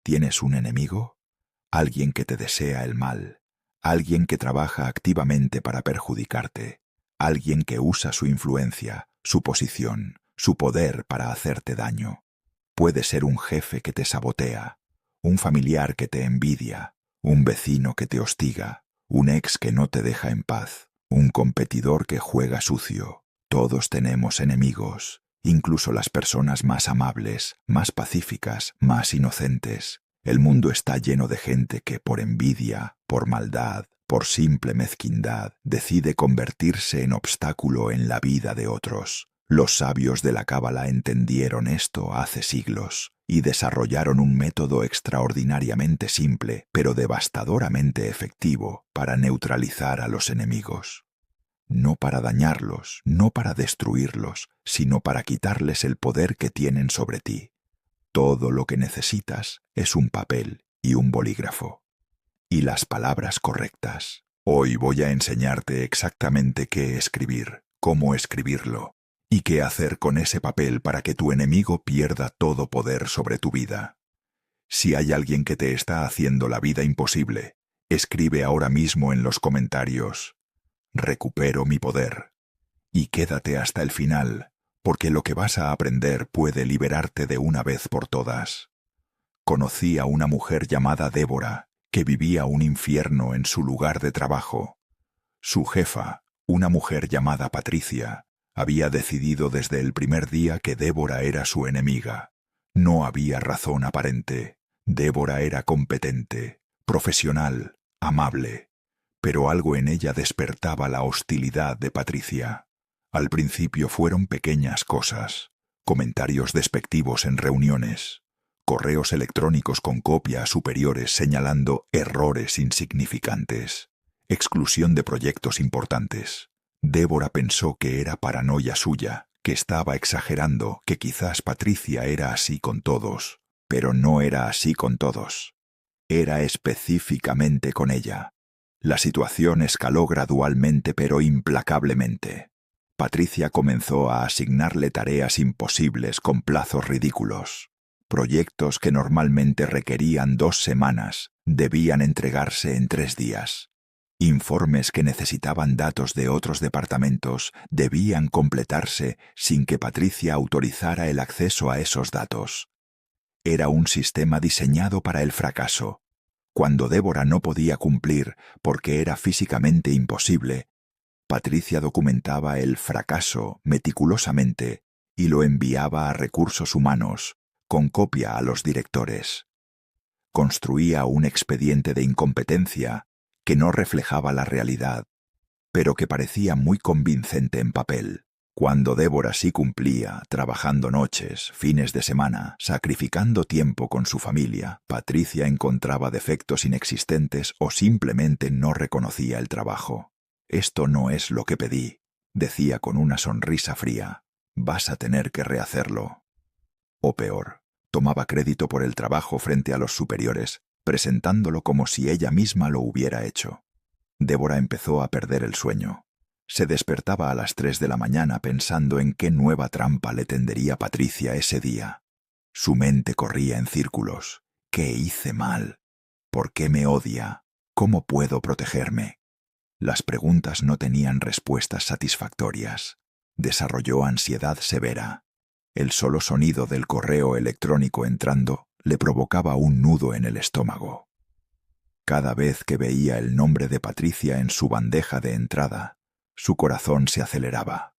¿Tienes un enemigo? Alguien que te desea el mal, alguien que trabaja activamente para perjudicarte, alguien que usa su influencia, su posición, su poder para hacerte daño. Puede ser un jefe que te sabotea, un familiar que te envidia, un vecino que te hostiga, un ex que no te deja en paz, un competidor que juega sucio. Todos tenemos enemigos, incluso las personas más amables, más pacíficas, más inocentes. El mundo está lleno de gente que por envidia, por maldad, por simple mezquindad, decide convertirse en obstáculo en la vida de otros. Los sabios de la Cábala entendieron esto hace siglos y desarrollaron un método extraordinariamente simple, pero devastadoramente efectivo, para neutralizar a los enemigos. No para dañarlos, no para destruirlos, sino para quitarles el poder que tienen sobre ti. Todo lo que necesitas es un papel y un bolígrafo. Y las palabras correctas. Hoy voy a enseñarte exactamente qué escribir, cómo escribirlo, y qué hacer con ese papel para que tu enemigo pierda todo poder sobre tu vida. Si hay alguien que te está haciendo la vida imposible, escribe ahora mismo en los comentarios: recupero mi poder. Y quédate hasta el final, porque lo que vas a aprender puede liberarte de una vez por todas. Conocí a una mujer llamada Débora, que vivía un infierno en su lugar de trabajo. Su jefa, una mujer llamada Patricia, había decidido desde el primer día que Débora era su enemiga. No había razón aparente. Débora era competente, profesional, amable, pero algo en ella despertaba la hostilidad de Patricia. Al principio fueron pequeñas cosas: comentarios despectivos en reuniones, correos electrónicos con copia a superiores señalando errores insignificantes, exclusión de proyectos importantes. Débora pensó que era paranoia suya, que estaba exagerando, que quizás Patricia era así con todos, pero no era así con todos. Era específicamente con ella. La situación escaló gradualmente pero implacablemente. Patricia comenzó a asignarle tareas imposibles con plazos ridículos. Proyectos que normalmente requerían 2 semanas debían entregarse en 3 días. Informes que necesitaban datos de otros departamentos debían completarse sin que Patricia autorizara el acceso a esos datos. Era un sistema diseñado para el fracaso. Cuando Débora no podía cumplir porque era físicamente imposible, Patricia documentaba el fracaso meticulosamente y lo enviaba a recursos humanos, con copia a los directores. Construía un expediente de incompetencia que no reflejaba la realidad, pero que parecía muy convincente en papel. Cuando Débora sí cumplía, trabajando noches, fines de semana, sacrificando tiempo con su familia, Patricia encontraba defectos inexistentes o simplemente no reconocía el trabajo. «Esto no es lo que pedí», decía con una sonrisa fría. «Vas a tener que rehacerlo». O peor, tomaba crédito por el trabajo frente a los superiores, presentándolo como si ella misma lo hubiera hecho. Débora empezó a perder el sueño. Se despertaba a las 3 de la mañana pensando en qué nueva trampa le tendería Patricia ese día. Su mente corría en círculos. ¿Qué hice mal? ¿Por qué me odia? ¿Cómo puedo protegerme? Las preguntas no tenían respuestas satisfactorias. Desarrolló ansiedad severa. El solo sonido del correo electrónico entrando le provocaba un nudo en el estómago. Cada vez que veía el nombre de Patricia en su bandeja de entrada, su corazón se aceleraba.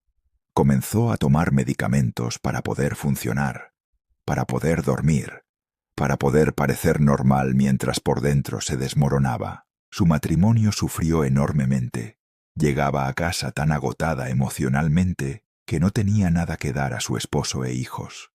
Comenzó a tomar medicamentos para poder funcionar, para poder dormir, para poder parecer normal mientras por dentro se desmoronaba. Su matrimonio sufrió enormemente. Llegaba a casa tan agotada emocionalmente que no tenía nada que dar a su esposo e hijos.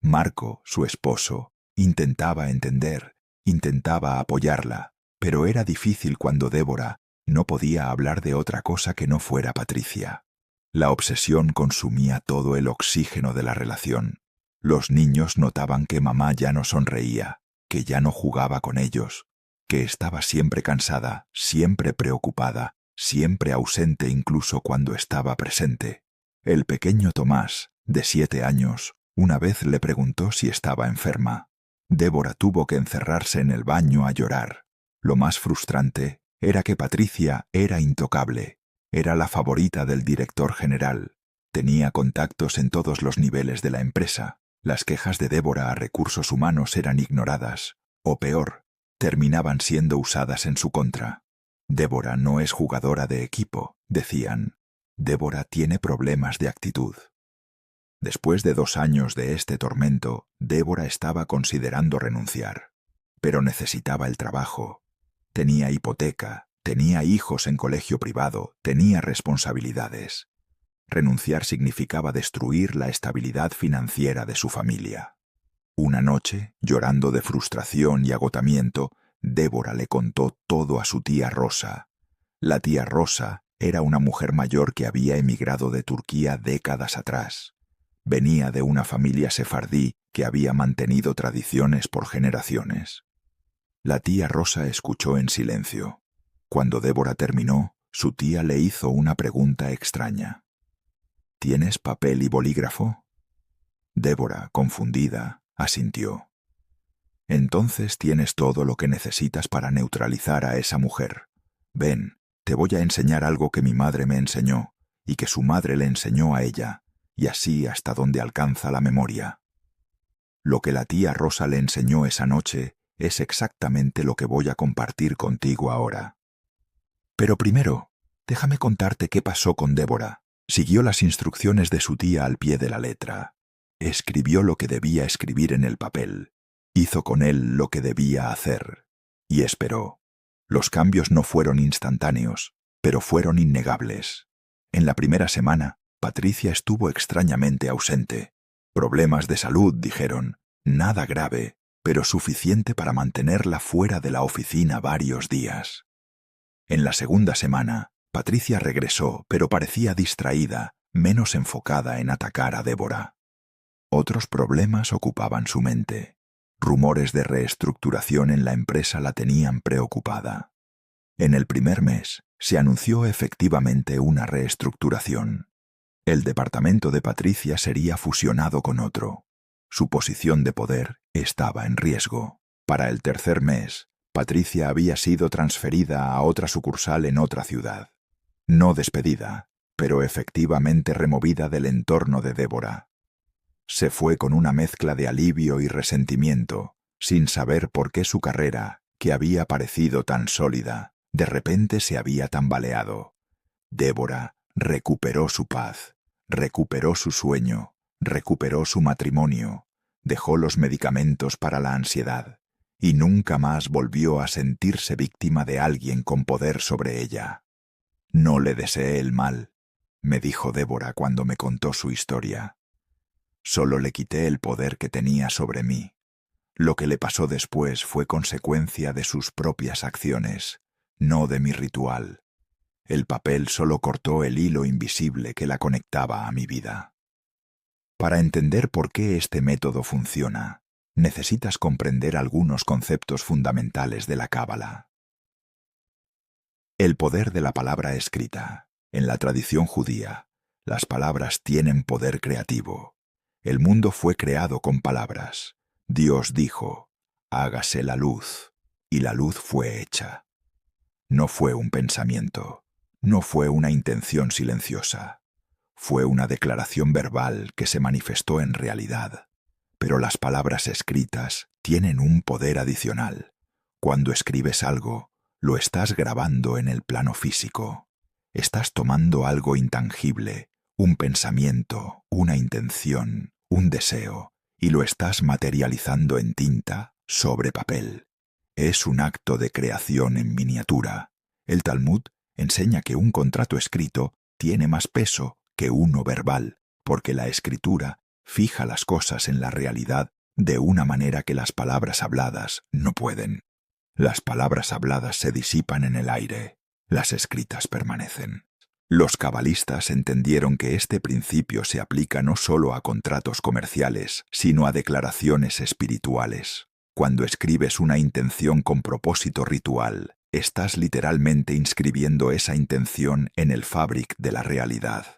Marco, su esposo, intentaba entender, intentaba apoyarla, pero era difícil cuando Débora no podía hablar de otra cosa que no fuera Patricia. La obsesión consumía todo el oxígeno de la relación. Los niños notaban que mamá ya no sonreía, que ya no jugaba con ellos, que estaba siempre cansada, siempre preocupada, siempre ausente incluso cuando estaba presente. El pequeño Tomás, de 7 años, una vez le preguntó si estaba enferma. Débora tuvo que encerrarse en el baño a llorar. Lo más frustrante era que Patricia era intocable. Era la favorita del director general. Tenía contactos en todos los niveles de la empresa. Las quejas de Débora a recursos humanos eran ignoradas, o peor, terminaban siendo usadas en su contra. Débora no es jugadora de equipo, decían. Débora tiene problemas de actitud. Después de 2 años de este tormento, Débora estaba considerando renunciar. Pero necesitaba el trabajo. Tenía hipoteca, tenía hijos en colegio privado, tenía responsabilidades. Renunciar significaba destruir la estabilidad financiera de su familia. Una noche, llorando de frustración y agotamiento, Débora le contó todo a su tía Rosa. La tía Rosa era una mujer mayor que había emigrado de Turquía décadas atrás. Venía de una familia sefardí que había mantenido tradiciones por generaciones. La tía Rosa escuchó en silencio. Cuando Débora terminó, su tía le hizo una pregunta extraña. ¿Tienes papel y bolígrafo? Débora, confundida, asintió. Entonces tienes todo lo que necesitas para neutralizar a esa mujer. Ven, te voy a enseñar algo que mi madre me enseñó y que su madre le enseñó a ella, y así hasta donde alcanza la memoria. Lo que la tía Rosa le enseñó esa noche es exactamente lo que voy a compartir contigo ahora. Pero primero, déjame contarte qué pasó con Débora. Siguió las instrucciones de su tía al pie de la letra. Escribió lo que debía escribir en el papel. Hizo con él lo que debía hacer. Y esperó. Los cambios no fueron instantáneos, pero fueron innegables. En la primera semana, Patricia estuvo extrañamente ausente. Problemas de salud, dijeron. Nada grave, pero suficiente para mantenerla fuera de la oficina varios días. En la segunda semana, Patricia regresó, pero parecía distraída, menos enfocada en atacar a Débora. Otros problemas ocupaban su mente. Rumores de reestructuración en la empresa la tenían preocupada. En el primer mes, se anunció efectivamente una reestructuración. El departamento de Patricia sería fusionado con otro. Su posición de poder estaba en riesgo. Para el tercer mes, Patricia había sido transferida a otra sucursal en otra ciudad. No despedida, pero efectivamente removida del entorno de Débora. Se fue con una mezcla de alivio y resentimiento, sin saber por qué su carrera, que había parecido tan sólida, de repente se había tambaleado. Débora recuperó su paz, recuperó su sueño, recuperó su matrimonio, dejó los medicamentos para la ansiedad, y nunca más volvió a sentirse víctima de alguien con poder sobre ella. No le deseé el mal, me dijo Débora cuando me contó su historia. Solo le quité el poder que tenía sobre mí. Lo que le pasó después fue consecuencia de sus propias acciones, no de mi ritual. El papel solo cortó el hilo invisible que la conectaba a mi vida. Para entender por qué este método funciona, necesitas comprender algunos conceptos fundamentales de la Cábala. El poder de la palabra escrita. En la tradición judía, las palabras tienen poder creativo. El mundo fue creado con palabras. Dios dijo, hágase la luz, y la luz fue hecha. No fue un pensamiento, no fue una intención silenciosa. Fue una declaración verbal que se manifestó en realidad. Pero las palabras escritas tienen un poder adicional. Cuando escribes algo, lo estás grabando en el plano físico. Estás tomando algo intangible, un pensamiento, una intención, un deseo, y lo estás materializando en tinta sobre papel. Es un acto de creación en miniatura. El Talmud enseña que un contrato escrito tiene más peso que uno verbal, porque la escritura fija las cosas en la realidad de una manera que las palabras habladas no pueden. Las palabras habladas se disipan en el aire, las escritas permanecen. Los cabalistas entendieron que este principio se aplica no solo a contratos comerciales, sino a declaraciones espirituales. Cuando escribes una intención con propósito ritual, estás literalmente inscribiendo esa intención en el fábric de la realidad.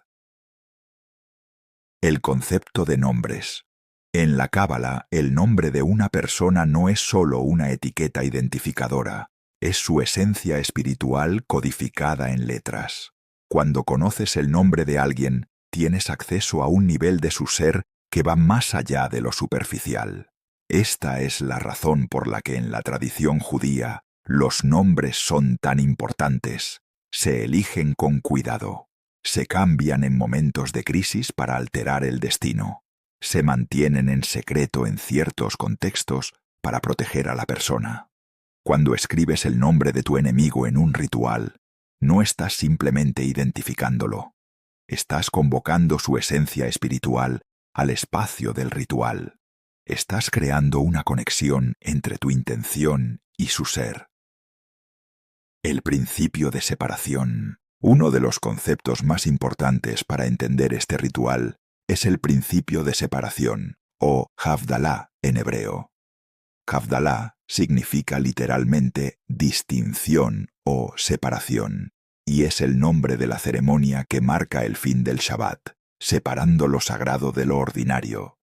El concepto de nombres. En la Cábala, el nombre de una persona no es solo una etiqueta identificadora, es su esencia espiritual codificada en letras. Cuando conoces el nombre de alguien, tienes acceso a un nivel de su ser que va más allá de lo superficial. Esta es la razón por la que en la tradición judía los nombres son tan importantes. Se eligen con cuidado. Se cambian en momentos de crisis para alterar el destino. Se mantienen en secreto en ciertos contextos para proteger a la persona. Cuando escribes el nombre de tu enemigo en un ritual, no estás simplemente identificándolo. Estás convocando su esencia espiritual al espacio del ritual. Estás creando una conexión entre tu intención y su ser. El principio de separación. Uno de los conceptos más importantes para entender este ritual es el principio de separación, o Havdalah en hebreo. Havdalah significa literalmente distinción o separación, y es el nombre de la ceremonia que marca el fin del Shabbat, separando lo sagrado de lo ordinario.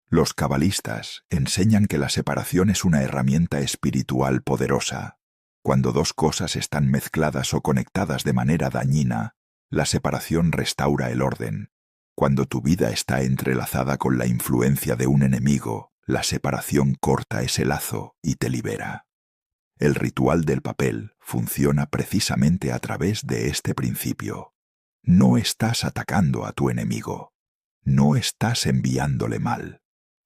Los cabalistas enseñan que la separación es una herramienta espiritual poderosa. Cuando dos cosas están mezcladas o conectadas de manera dañina, la separación restaura el orden. Cuando tu vida está entrelazada con la influencia de un enemigo, la separación corta ese lazo y te libera. El ritual del papel funciona precisamente a través de este principio. No estás atacando a tu enemigo. No estás enviándole mal.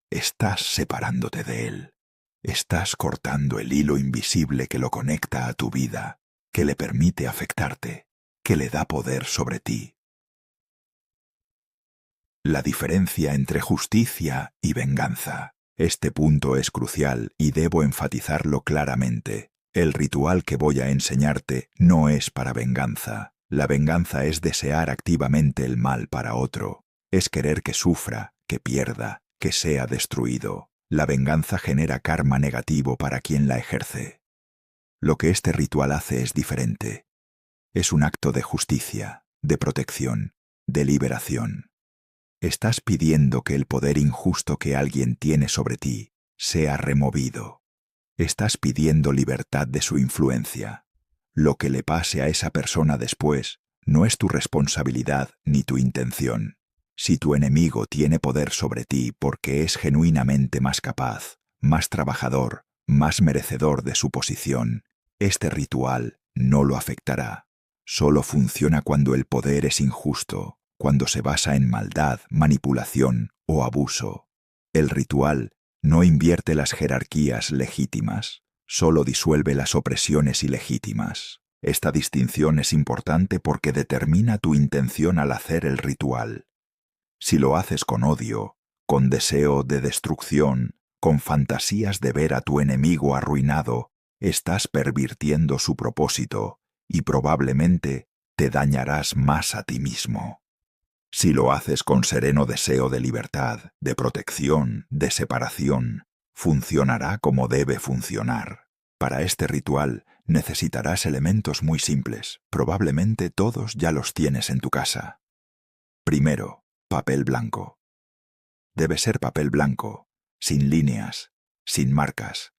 Estás separándote de él. Estás cortando el hilo invisible que lo conecta a tu vida, que le permite afectarte, que le da poder sobre ti. La diferencia entre justicia y venganza. Este punto es crucial y debo enfatizarlo claramente. El ritual que voy a enseñarte no es para venganza. La venganza es desear activamente el mal para otro. Es querer que sufra, que pierda, que sea destruido. La venganza genera karma negativo para quien la ejerce. Lo que este ritual hace es diferente. Es un acto de justicia, de protección, de liberación. Estás pidiendo que el poder injusto que alguien tiene sobre ti sea removido. Estás pidiendo libertad de su influencia. Lo que le pase a esa persona después no es tu responsabilidad ni tu intención. Si tu enemigo tiene poder sobre ti porque es genuinamente más capaz, más trabajador, más merecedor de su posición, este ritual no lo afectará. Solo funciona cuando el poder es injusto, cuando se basa en maldad, manipulación o abuso. El ritual no invierte las jerarquías legítimas, solo disuelve las opresiones ilegítimas. Esta distinción es importante porque determina tu intención al hacer el ritual. Si lo haces con odio, con deseo de destrucción, con fantasías de ver a tu enemigo arruinado, estás pervirtiendo su propósito y probablemente te dañarás más a ti mismo. Si lo haces con sereno deseo de libertad, de protección, de separación, funcionará como debe funcionar. Para este ritual necesitarás elementos muy simples, probablemente todos ya los tienes en tu casa. Primero, papel blanco. Debe ser papel blanco, sin líneas, sin marcas.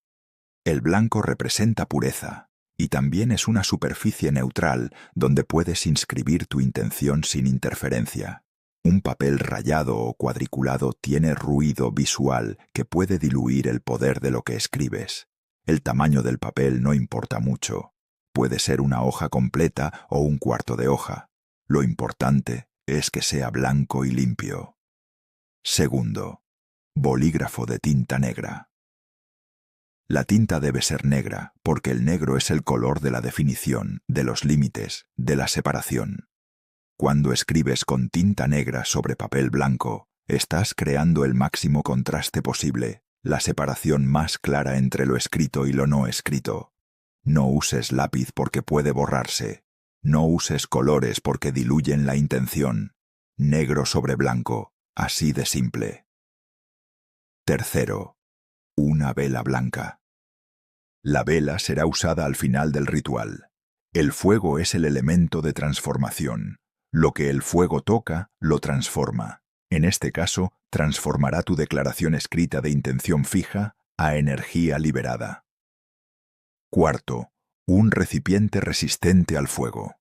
El blanco representa pureza, y también es una superficie neutral donde puedes inscribir tu intención sin interferencia. Un papel rayado o cuadriculado tiene ruido visual que puede diluir el poder de lo que escribes. El tamaño del papel no importa mucho. Puede ser una hoja completa o un cuarto de hoja. Lo importante es que sea blanco y limpio. Segundo, bolígrafo de tinta negra. La tinta debe ser negra, porque el negro es el color de la definición, de los límites, de la separación. Cuando escribes con tinta negra sobre papel blanco, estás creando el máximo contraste posible, la separación más clara entre lo escrito y lo no escrito. No uses lápiz porque puede borrarse. No uses colores porque diluyen la intención. Negro sobre blanco, así de simple. Tercero, una vela blanca. La vela será usada al final del ritual. El fuego es el elemento de transformación. Lo que el fuego toca, lo transforma. En este caso, transformará tu declaración escrita de intención fija a energía liberada. Cuarto, un recipiente resistente al fuego.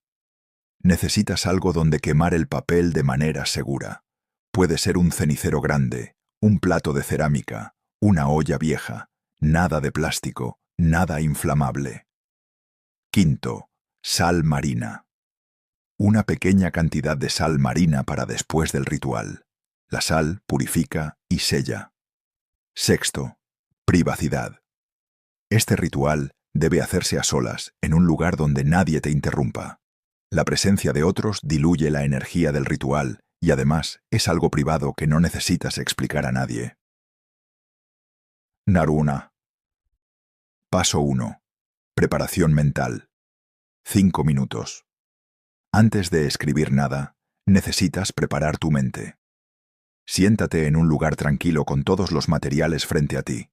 Necesitas algo donde quemar el papel de manera segura. Puede ser un cenicero grande, un plato de cerámica, una olla vieja, nada de plástico, nada inflamable. Quinto, sal marina. Una pequeña cantidad de sal marina para después del ritual. La sal purifica y sella. Sexto, privacidad. Este ritual debe hacerse a solas, en un lugar donde nadie te interrumpa. La presencia de otros diluye la energía del ritual y además es algo privado que no necesitas explicar a nadie. Naruna. Paso 1. Preparación mental. 5 minutos. Antes de escribir nada, necesitas preparar tu mente. Siéntate en un lugar tranquilo con todos los materiales frente a ti.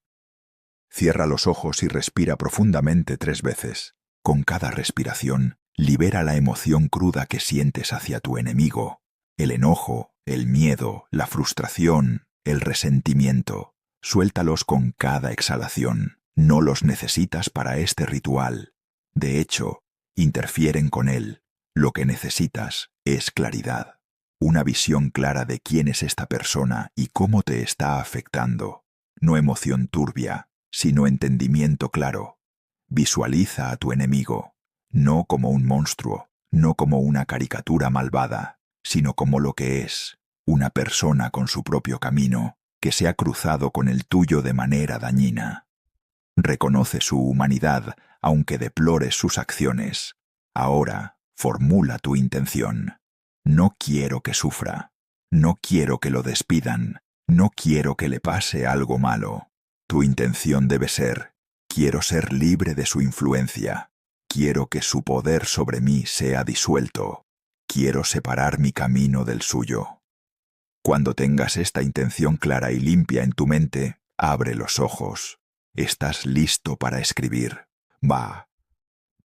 Cierra los ojos y respira profundamente 3 veces. Con cada respiración, libera la emoción cruda que sientes hacia tu enemigo. El enojo, el miedo, la frustración, el resentimiento. Suéltalos con cada exhalación. No los necesitas para este ritual. De hecho, interfieren con él. Lo que necesitas es claridad. Una visión clara de quién es esta persona y cómo te está afectando. No emoción turbia, sino entendimiento claro. Visualiza a tu enemigo, no como un monstruo, no como una caricatura malvada, sino como lo que es, una persona con su propio camino, que se ha cruzado con el tuyo de manera dañina. Reconoce su humanidad, aunque deplores sus acciones. Ahora, formula tu intención. No quiero que sufra. No quiero que lo despidan. No quiero que le pase algo malo. Tu intención debe ser: quiero ser libre de su influencia. Quiero que su poder sobre mí sea disuelto. Quiero separar mi camino del suyo. Cuando tengas esta intención clara y limpia en tu mente, abre los ojos. Estás listo para escribir. Va.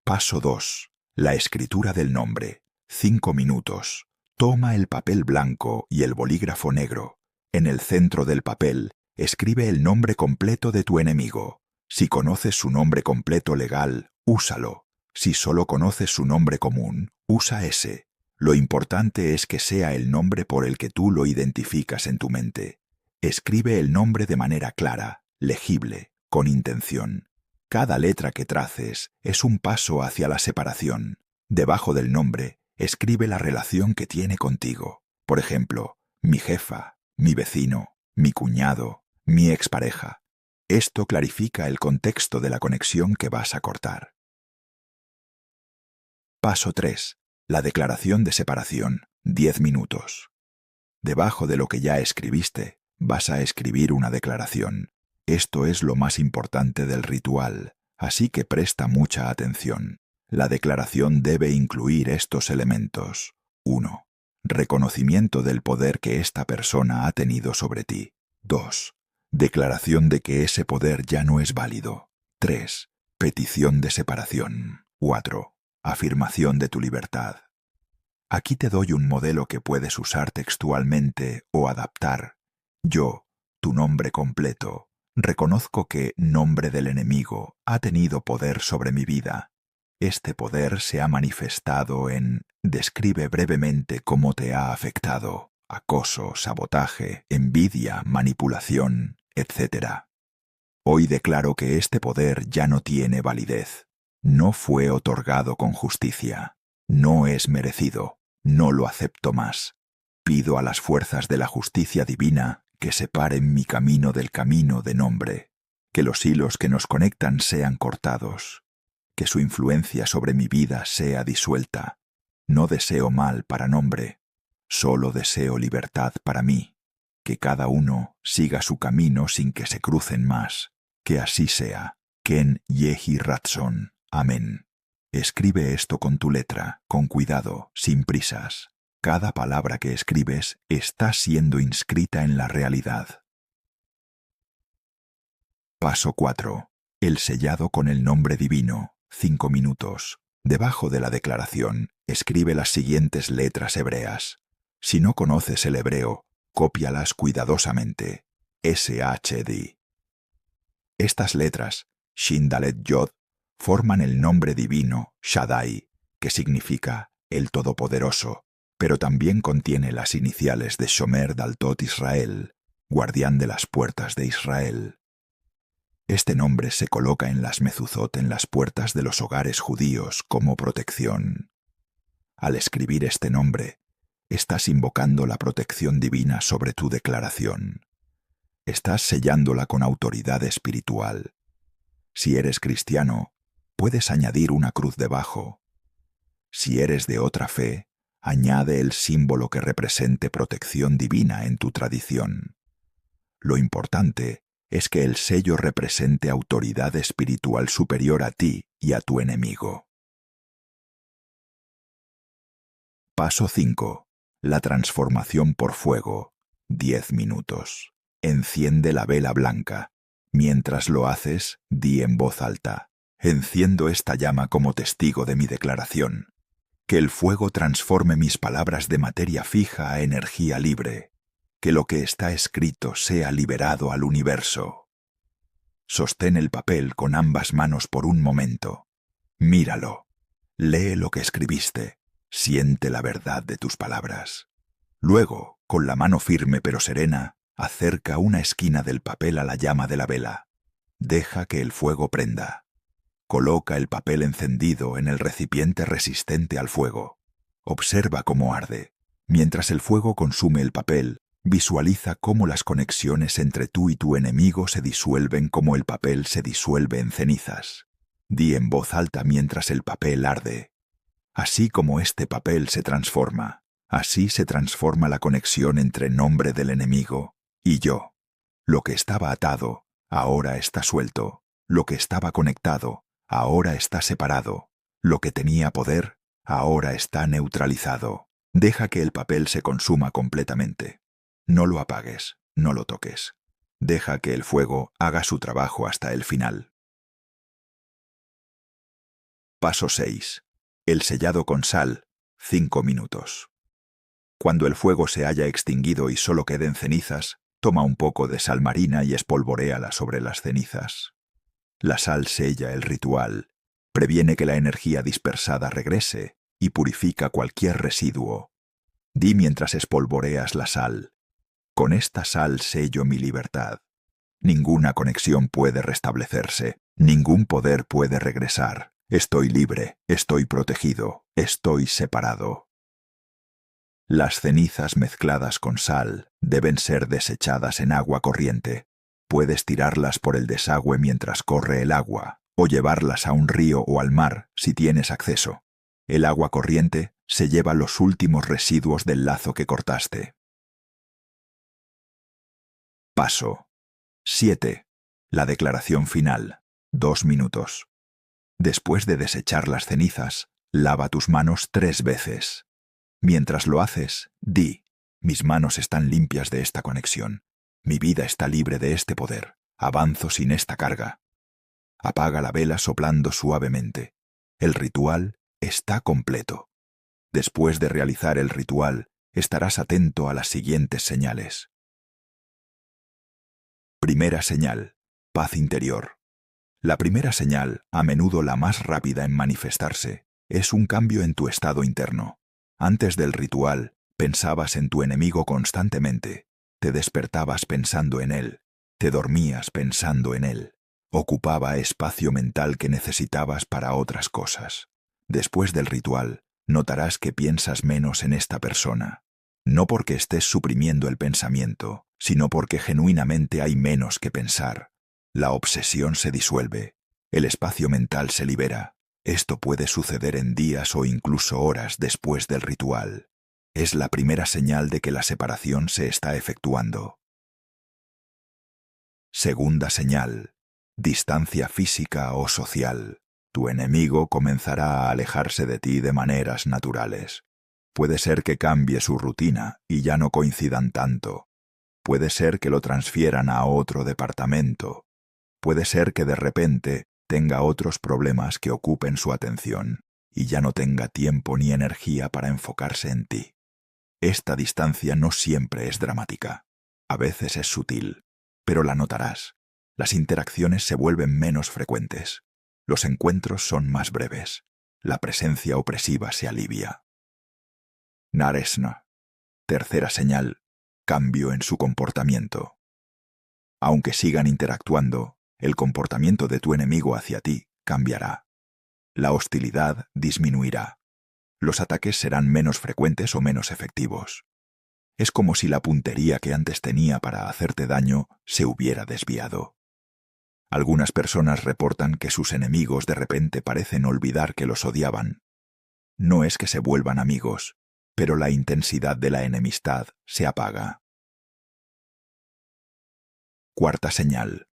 Paso 2. La escritura del nombre. 5 minutos. Toma el papel blanco y el bolígrafo negro. En el centro del papel, escribe el nombre completo de tu enemigo. Si conoces su nombre completo legal, úsalo. Si solo conoces su nombre común, usa ese. Lo importante es que sea el nombre por el que tú lo identificas en tu mente. Escribe el nombre de manera clara, legible, con intención. Cada letra que traces es un paso hacia la separación. Debajo del nombre, escribe la relación que tiene contigo. Por ejemplo, mi jefa, mi vecino, mi cuñado, mi expareja. Esto clarifica el contexto de la conexión que vas a cortar. Paso 3. La declaración de separación. 10 minutos. Debajo de lo que ya escribiste, vas a escribir una declaración. Esto es lo más importante del ritual, así que presta mucha atención. La declaración debe incluir estos elementos. 1. Reconocimiento del poder que esta persona ha tenido sobre ti. 2. Declaración de que ese poder ya no es válido. 3. Petición de separación. 4. Afirmación de tu libertad. Aquí te doy un modelo que puedes usar textualmente o adaptar. Yo, tu nombre completo, reconozco que nombre del enemigo ha tenido poder sobre mi vida. Este poder se ha manifestado en: describe brevemente cómo te ha afectado: acoso, sabotaje, envidia, manipulación, etc. Hoy declaro que este poder ya no tiene validez. No fue otorgado con justicia. No es merecido. No lo acepto más. Pido a las fuerzas de la justicia divina que separen mi camino del camino de nombre. Que los hilos que nos conectan sean cortados. Que su influencia sobre mi vida sea disuelta. No deseo mal para nombre. Solo deseo libertad para mí. Que cada uno siga su camino sin que se crucen más. Que así sea. Ken Yehi Ratson. Amén. Escribe esto con tu letra, con cuidado, sin prisas. Cada palabra que escribes está siendo inscrita en la realidad. Paso 4. El sellado con el nombre divino. 5 minutos. Debajo de la declaración, escribe las siguientes letras hebreas. Si no conoces el hebreo, Cópialas cuidadosamente. SHD. Estas letras, Shin Dalet Yod, forman el nombre divino Shaddai, que significa el Todopoderoso, pero también contiene las iniciales de Shomer Daltot Israel, guardián de las puertas de Israel. Este nombre se coloca en las mezuzot en las puertas de los hogares judíos como protección. Al escribir este nombre, estás invocando la protección divina sobre tu declaración. Estás sellándola con autoridad espiritual. Si eres cristiano, puedes añadir una cruz debajo. Si eres de otra fe, añade el símbolo que represente protección divina en tu tradición. Lo importante es que el sello represente autoridad espiritual superior a ti y a tu enemigo. Paso 5. La transformación por fuego. 10 minutos. Enciende la vela blanca. Mientras lo haces, di en voz alta: enciendo esta llama como testigo de mi declaración. Que el fuego transforme mis palabras de materia fija a energía libre. Que lo que está escrito sea liberado al universo. Sostén el papel con ambas manos por un momento. Míralo. Lee lo que escribiste. Siente la verdad de tus palabras. Luego, con la mano firme pero serena, acerca una esquina del papel a la llama de la vela. Deja que el fuego prenda. Coloca el papel encendido en el recipiente resistente al fuego. Observa cómo arde. Mientras el fuego consume el papel, visualiza cómo las conexiones entre tú y tu enemigo se disuelven como el papel se disuelve en cenizas. Di en voz alta mientras el papel arde: así como este papel se transforma, así se transforma la conexión entre nombre del enemigo y yo. Lo que estaba atado, ahora está suelto. Lo que estaba conectado, ahora está separado. Lo que tenía poder, ahora está neutralizado. Deja que el papel se consuma completamente. No lo apagues, no lo toques. Deja que el fuego haga su trabajo hasta el final. Paso 6. El sellado con sal. 5 minutos. Cuando el fuego se haya extinguido y solo queden cenizas, toma un poco de sal marina y espolvoréala sobre las cenizas. La sal sella el ritual, previene que la energía dispersada regrese y purifica cualquier residuo. Di mientras espolvoreas la sal: con esta sal sello mi libertad. Ninguna conexión puede restablecerse, ningún poder puede regresar. Estoy libre, estoy protegido, estoy separado. Las cenizas mezcladas con sal deben ser desechadas en agua corriente. Puedes tirarlas por el desagüe mientras corre el agua, o llevarlas a un río o al mar si tienes acceso. El agua corriente se lleva los últimos residuos del lazo que cortaste. Paso 7. La declaración final. 2 minutos. Después de desechar las cenizas, lava tus manos 3 veces. Mientras lo haces, di: mis manos están limpias de esta conexión. Mi vida está libre de este poder. Avanzo sin esta carga. Apaga la vela soplando suavemente. El ritual está completo. Después de realizar el ritual, estarás atento a las siguientes señales. Primera señal: paz interior. La primera señal, a menudo la más rápida en manifestarse, es un cambio en tu estado interno. Antes del ritual, pensabas en tu enemigo constantemente. Te despertabas pensando en él. Te dormías pensando en él. Ocupaba espacio mental que necesitabas para otras cosas. Después del ritual, notarás que piensas menos en esta persona. No porque estés suprimiendo el pensamiento, sino porque genuinamente hay menos que pensar. La obsesión se disuelve. El espacio mental se libera. Esto puede suceder en días o incluso horas después del ritual. Es la primera señal de que la separación se está efectuando. Segunda señal: distancia física o social. Tu enemigo comenzará a alejarse de ti de maneras naturales. Puede ser que cambie su rutina y ya no coincidan tanto. Puede ser que lo transfieran a otro departamento. Puede ser que de repente tenga otros problemas que ocupen su atención y ya no tenga tiempo ni energía para enfocarse en ti. Esta distancia no siempre es dramática. A veces es sutil, pero la notarás. Las interacciones se vuelven menos frecuentes. Los encuentros son más breves. La presencia opresiva se alivia. Naresna. Tercera señal. Cambio en su comportamiento. Aunque sigan interactuando, el comportamiento de tu enemigo hacia ti cambiará. La hostilidad disminuirá. Los ataques serán menos frecuentes o menos efectivos. Es como si la puntería que antes tenía para hacerte daño se hubiera desviado. Algunas personas reportan que sus enemigos de repente parecen olvidar que los odiaban. No es que se vuelvan amigos, pero la intensidad de la enemistad se apaga. Cuarta señal.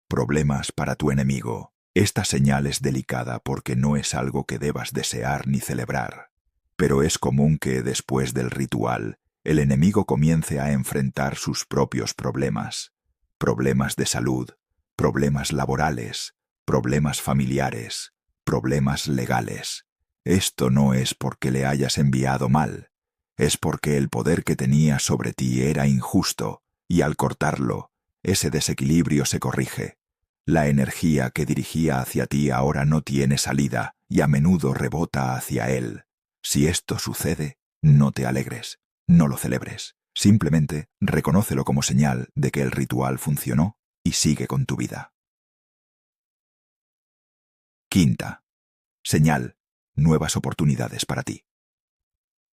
Problemas para tu enemigo. Esta señal es delicada porque no es algo que debas desear ni celebrar. Pero es común que, después del ritual, el enemigo comience a enfrentar sus propios problemas. Problemas de salud, problemas laborales, problemas familiares, problemas legales. Esto no es porque le hayas enviado mal. Es porque el poder que tenía sobre ti era injusto, y al cortarlo, ese desequilibrio se corrige. La energía que dirigía hacia ti ahora no tiene salida y a menudo rebota hacia él. Si esto sucede, no te alegres, no lo celebres. Simplemente reconócelo como señal de que el ritual funcionó y sigue con tu vida. Quinta. Señal. Nuevas oportunidades para ti.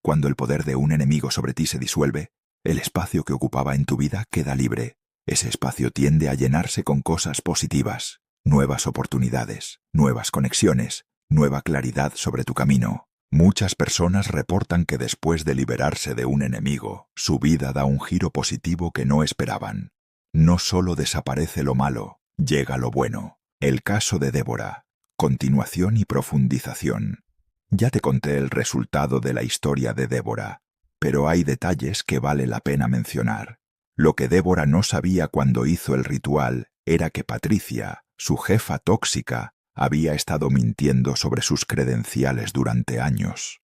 Cuando el poder de un enemigo sobre ti se disuelve, el espacio que ocupaba en tu vida queda libre. Ese espacio tiende a llenarse con cosas positivas, nuevas oportunidades, nuevas conexiones, nueva claridad sobre tu camino. Muchas personas reportan que después de liberarse de un enemigo, su vida da un giro positivo que no esperaban. No solo desaparece lo malo, llega lo bueno. El caso de Débora. Continuación y profundización. Ya te conté el resultado de la historia de Débora, pero hay detalles que vale la pena mencionar. Lo que Débora no sabía cuando hizo el ritual era que Patricia, su jefa tóxica, había estado mintiendo sobre sus credenciales durante años.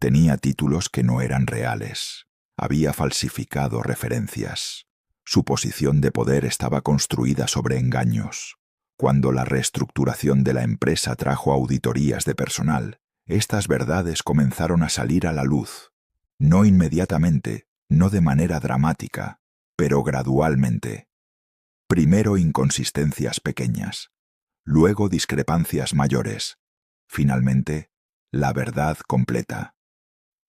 Tenía títulos que no eran reales. Había falsificado referencias. Su posición de poder estaba construida sobre engaños. Cuando la reestructuración de la empresa trajo auditorías de personal, estas verdades comenzaron a salir a la luz. No inmediatamente, no de manera dramática, pero gradualmente. Primero inconsistencias pequeñas, luego discrepancias mayores, finalmente, la verdad completa.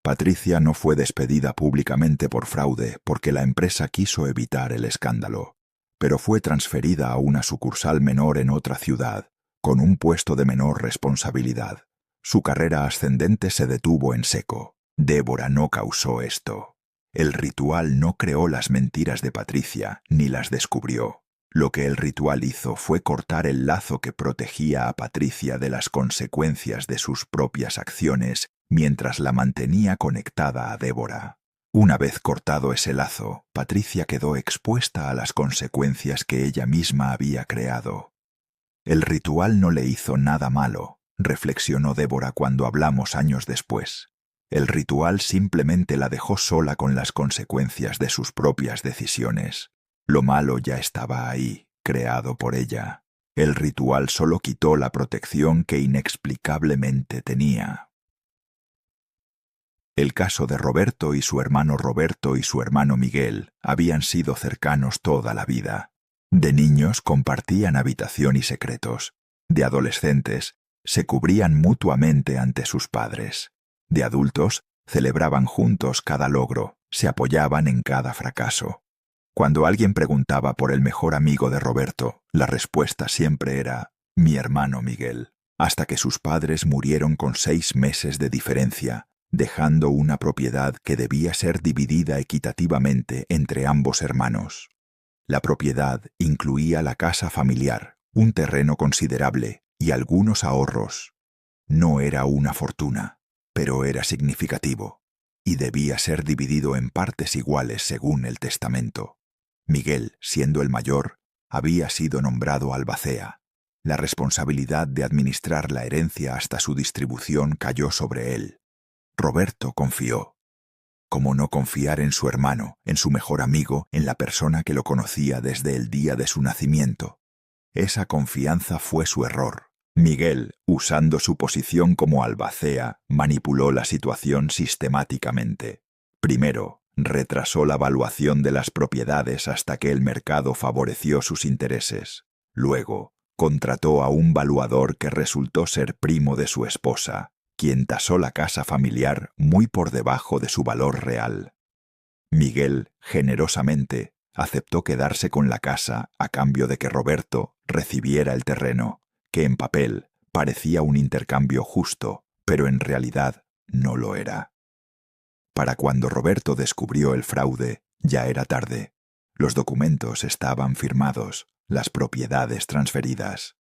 Patricia no fue despedida públicamente por fraude porque la empresa quiso evitar el escándalo, pero fue transferida a una sucursal menor en otra ciudad, con un puesto de menor responsabilidad. Su carrera ascendente se detuvo en seco. Débora no causó esto. El ritual no creó las mentiras de Patricia, ni las descubrió. Lo que el ritual hizo fue cortar el lazo que protegía a Patricia de las consecuencias de sus propias acciones mientras la mantenía conectada a Débora. Una vez cortado ese lazo, Patricia quedó expuesta a las consecuencias que ella misma había creado. El ritual no le hizo nada malo, reflexionó Débora cuando hablamos años después. El ritual simplemente la dejó sola con las consecuencias de sus propias decisiones. Lo malo ya estaba ahí, creado por ella. El ritual solo quitó la protección que inexplicablemente tenía. El caso de Roberto y su hermano Miguel habían sido cercanos toda la vida. De niños compartían habitación y secretos. De adolescentes, se cubrían mutuamente ante sus padres. De adultos, celebraban juntos cada logro, se apoyaban en cada fracaso. Cuando alguien preguntaba por el mejor amigo de Roberto, la respuesta siempre era «mi hermano Miguel», hasta que sus padres murieron con 6 meses de diferencia, dejando una propiedad que debía ser dividida equitativamente entre ambos hermanos. La propiedad incluía la casa familiar, un terreno considerable y algunos ahorros. No era una fortuna, pero era significativo, y debía ser dividido en partes iguales según el testamento. Miguel, siendo el mayor, había sido nombrado albacea. La responsabilidad de administrar la herencia hasta su distribución cayó sobre él. Roberto confió. ¿Cómo no confiar en su hermano, en su mejor amigo, en la persona que lo conocía desde el día de su nacimiento? Esa confianza fue su error. Miguel, usando su posición como albacea, manipuló la situación sistemáticamente. Primero, retrasó la valuación de las propiedades hasta que el mercado favoreció sus intereses. Luego, contrató a un valuador que resultó ser primo de su esposa, quien tasó la casa familiar muy por debajo de su valor real. Miguel, generosamente, aceptó quedarse con la casa a cambio de que Roberto recibiera el terreno, que en papel parecía un intercambio justo, pero en realidad no lo era. Para cuando Roberto descubrió el fraude, ya era tarde. Los documentos estaban firmados, las propiedades transferidas.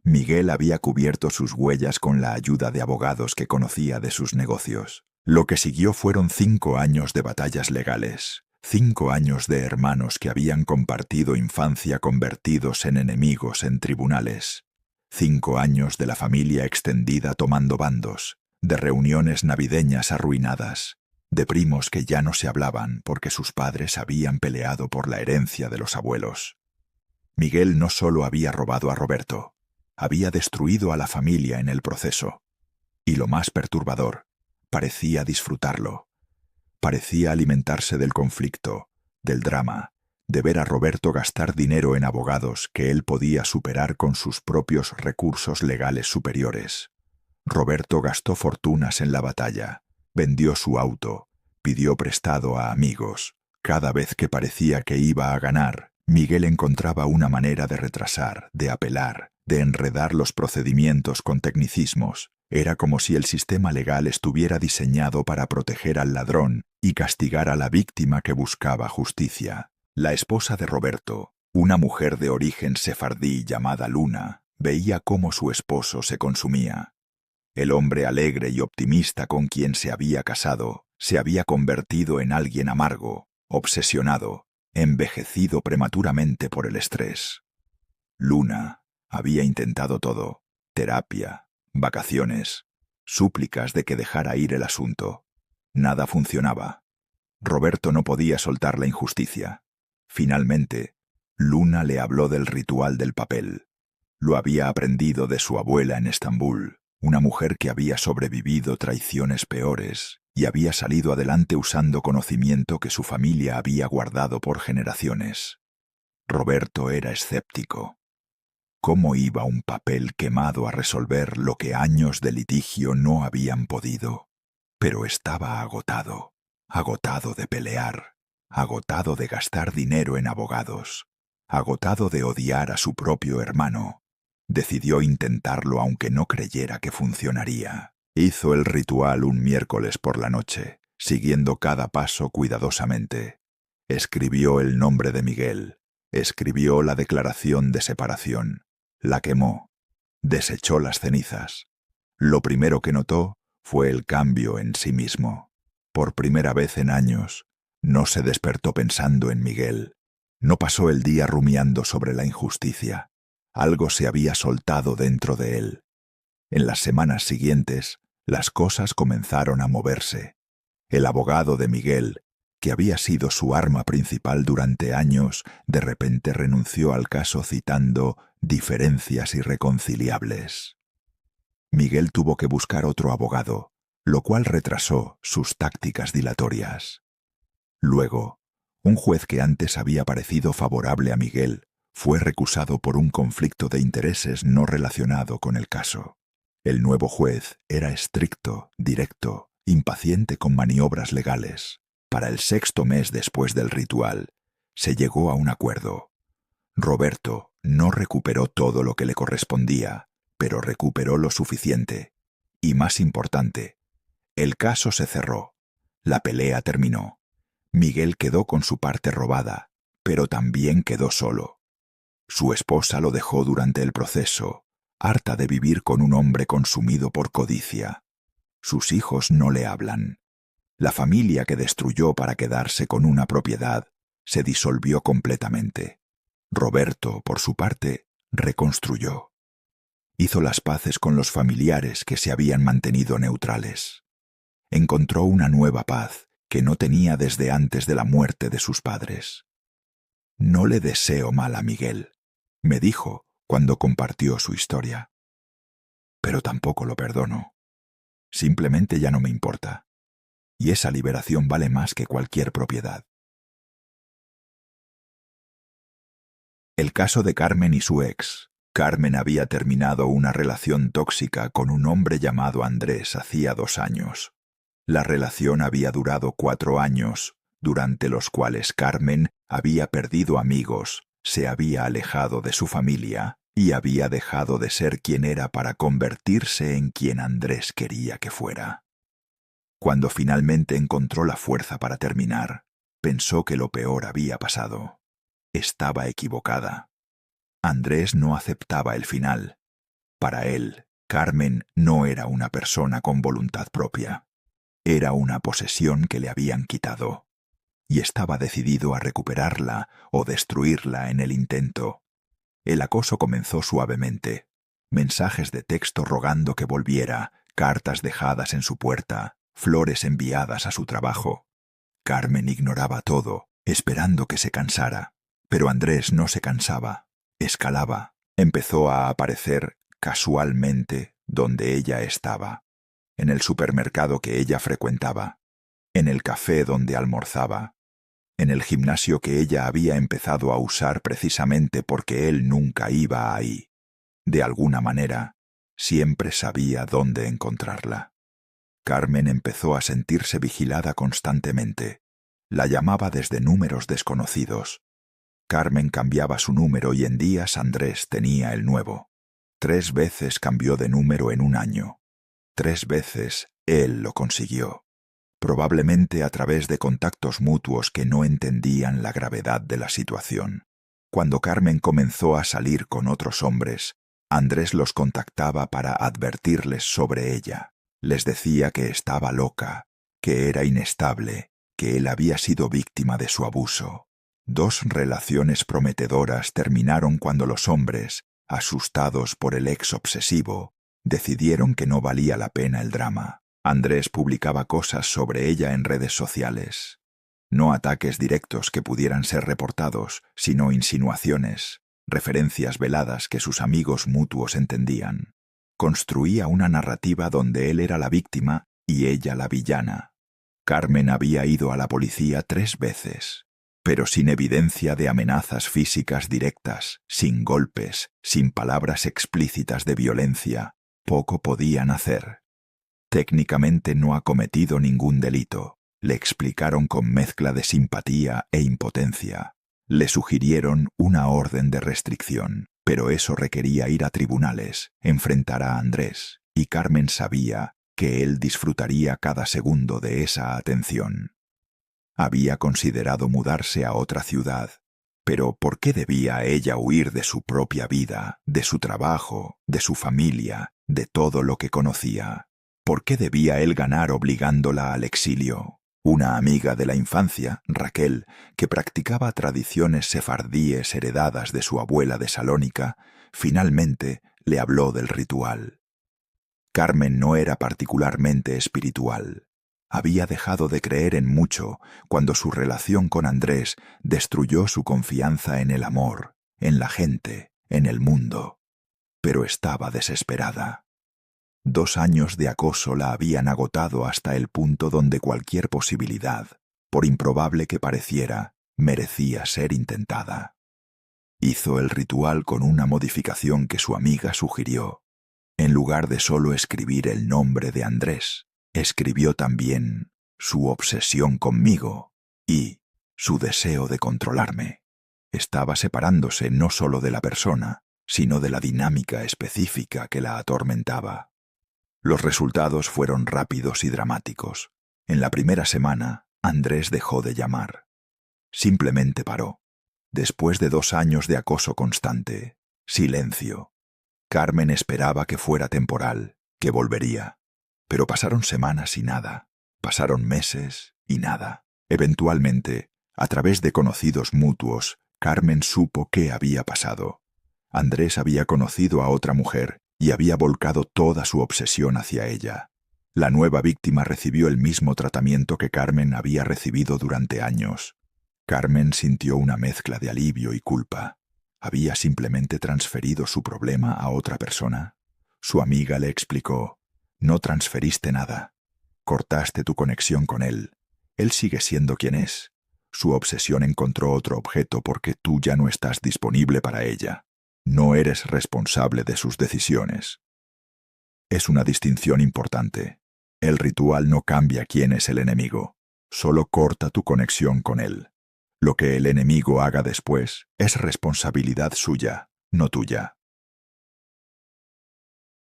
Miguel había cubierto sus huellas con la ayuda de abogados que conocía de sus negocios. Lo que siguió fueron 5 años de batallas legales, 5 años de hermanos que habían compartido infancia convertidos en enemigos en tribunales, 5 años de la familia extendida tomando bandos, de reuniones navideñas arruinadas, de primos que ya no se hablaban porque sus padres habían peleado por la herencia de los abuelos. Miguel no solo había robado a Roberto, había destruido a la familia en el proceso. Y lo más perturbador, parecía disfrutarlo. Parecía alimentarse del conflicto, del drama, de ver a Roberto gastar dinero en abogados que él podía superar con sus propios recursos legales superiores. Roberto gastó fortunas en la batalla, vendió su auto, pidió prestado a amigos. Cada vez que parecía que iba a ganar, Miguel encontraba una manera de retrasar, de apelar, de enredar los procedimientos con tecnicismos. Era como si el sistema legal estuviera diseñado para proteger al ladrón y castigar a la víctima que buscaba justicia. La esposa de Roberto, una mujer de origen sefardí llamada Luna, veía cómo su esposo se consumía. El hombre alegre y optimista con quien se había casado se había convertido en alguien amargo, obsesionado, envejecido prematuramente por el estrés. Luna había intentado todo: terapia, vacaciones, súplicas de que dejara ir el asunto. Nada funcionaba. Roberto no podía soltar la injusticia. Finalmente, Luna le habló del ritual del papel. Lo había aprendido de su abuela en Estambul, una mujer que había sobrevivido traiciones peores y había salido adelante usando conocimiento que su familia había guardado por generaciones. Roberto era escéptico. ¿Cómo iba un papel quemado a resolver lo que años de litigio no habían podido? Pero estaba agotado, agotado de pelear, agotado de gastar dinero en abogados, agotado de odiar a su propio hermano. Decidió intentarlo aunque no creyera que funcionaría. Hizo el ritual un miércoles por la noche, siguiendo cada paso cuidadosamente. Escribió el nombre de Miguel, escribió la declaración de separación, la quemó, desechó las cenizas. Lo primero que notó fue el cambio en sí mismo. Por primera vez en años, no se despertó pensando en Miguel. No pasó el día rumiando sobre la injusticia. Algo se había soltado dentro de él. En las semanas siguientes, las cosas comenzaron a moverse. El abogado de Miguel, que había sido su arma principal durante años, de repente renunció al caso citando diferencias irreconciliables. Miguel tuvo que buscar otro abogado, lo cual retrasó sus tácticas dilatorias. Luego, un juez que antes había parecido favorable a Miguel fue recusado por un conflicto de intereses no relacionado con el caso. El nuevo juez era estricto, directo, impaciente con maniobras legales. Para el 6.º mes después del ritual, se llegó a un acuerdo. Roberto no recuperó todo lo que le correspondía, pero recuperó lo suficiente. Y más importante, el caso se cerró. La pelea terminó. Miguel quedó con su parte robada, pero también quedó solo. Su esposa lo dejó durante el proceso, harta de vivir con un hombre consumido por codicia. Sus hijos no le hablan. La familia que destruyó para quedarse con una propiedad se disolvió completamente. Roberto, por su parte, reconstruyó. Hizo las paces con los familiares que se habían mantenido neutrales. Encontró una nueva paz que no tenía desde antes de la muerte de sus padres. «No le deseo mal a Miguel», me dijo cuando compartió su historia. «Pero tampoco lo perdono. Simplemente ya no me importa. Y esa liberación vale más que cualquier propiedad». El caso de Carmen y su ex. Carmen había terminado una relación tóxica con un hombre llamado Andrés hacía 2 años. La relación había durado 4 años, durante los cuales Carmen había perdido amigos, se había alejado de su familia y había dejado de ser quien era para convertirse en quien Andrés quería que fuera. Cuando finalmente encontró la fuerza para terminar, pensó que lo peor había pasado. Estaba equivocada. Andrés no aceptaba el final. Para él, Carmen no era una persona con voluntad propia. Era una posesión que le habían quitado. Y estaba decidido a recuperarla o destruirla en el intento. El acoso comenzó suavemente. Mensajes de texto rogando que volviera, cartas dejadas en su puerta, flores enviadas a su trabajo. Carmen ignoraba todo, esperando que se cansara. Pero Andrés no se cansaba. Escalaba. Empezó a aparecer casualmente donde ella estaba. En el supermercado que ella frecuentaba. En el café donde almorzaba. En el gimnasio que ella había empezado a usar precisamente porque él nunca iba ahí. De alguna manera, siempre sabía dónde encontrarla. Carmen empezó a sentirse vigilada constantemente. La llamaba desde números desconocidos. Carmen cambiaba su número y en días Andrés tenía el nuevo. 3 veces cambió de número en un año. 3 veces él lo consiguió. Probablemente a través de contactos mutuos que no entendían la gravedad de la situación. Cuando Carmen comenzó a salir con otros hombres, Andrés los contactaba para advertirles sobre ella. Les decía que estaba loca, que era inestable, que él había sido víctima de su abuso. 2 relaciones prometedoras terminaron cuando los hombres, asustados por el ex obsesivo, decidieron que no valía la pena el drama. Andrés publicaba cosas sobre ella en redes sociales. No ataques directos que pudieran ser reportados, sino insinuaciones, referencias veladas que sus amigos mutuos entendían. Construía una narrativa donde él era la víctima y ella la villana. Carmen había ido a la policía 3 veces. Pero sin evidencia de amenazas físicas directas, sin golpes, sin palabras explícitas de violencia, poco podían hacer. Técnicamente no ha cometido ningún delito, le explicaron con mezcla de simpatía e impotencia. Le sugirieron una orden de restricción, pero eso requería ir a tribunales, enfrentar a Andrés, y Carmen sabía que él disfrutaría cada segundo de esa atención. Había considerado mudarse a otra ciudad, pero ¿por qué debía ella huir de su propia vida, de su trabajo, de su familia, de todo lo que conocía? ¿Por qué debía él ganar obligándola al exilio? Una amiga de la infancia, Raquel, que practicaba tradiciones sefardíes heredadas de su abuela de Salónica, finalmente le habló del ritual. Carmen no era particularmente espiritual. Había dejado de creer en mucho cuando su relación con Andrés destruyó su confianza en el amor, en la gente, en el mundo. Pero estaba desesperada. 2 años de acoso la habían agotado hasta el punto donde cualquier posibilidad, por improbable que pareciera, merecía ser intentada. Hizo el ritual con una modificación que su amiga sugirió. En lugar de solo escribir el nombre de Andrés, escribió también su obsesión conmigo y su deseo de controlarme. Estaba separándose no solo de la persona, sino de la dinámica específica que la atormentaba. Los resultados fueron rápidos y dramáticos. En la primera semana, Andrés dejó de llamar. Simplemente paró. Después de 2 años de acoso constante, silencio. Carmen esperaba que fuera temporal, que volvería. Pero pasaron semanas y nada. Pasaron meses y nada. Eventualmente, a través de conocidos mutuos, Carmen supo qué había pasado. Andrés había conocido a otra mujer y había volcado toda su obsesión hacia ella. La nueva víctima recibió el mismo tratamiento que Carmen había recibido durante años. Carmen sintió una mezcla de alivio y culpa. ¿Había simplemente transferido su problema a otra persona? Su amiga le explicó: no transferiste nada. Cortaste tu conexión con él. Él sigue siendo quien es. Su obsesión encontró otro objeto porque tú ya no estás disponible para ella. No eres responsable de sus decisiones. Es una distinción importante. El ritual no cambia quién es el enemigo. Solo corta tu conexión con él. Lo que el enemigo haga después es responsabilidad suya, no tuya.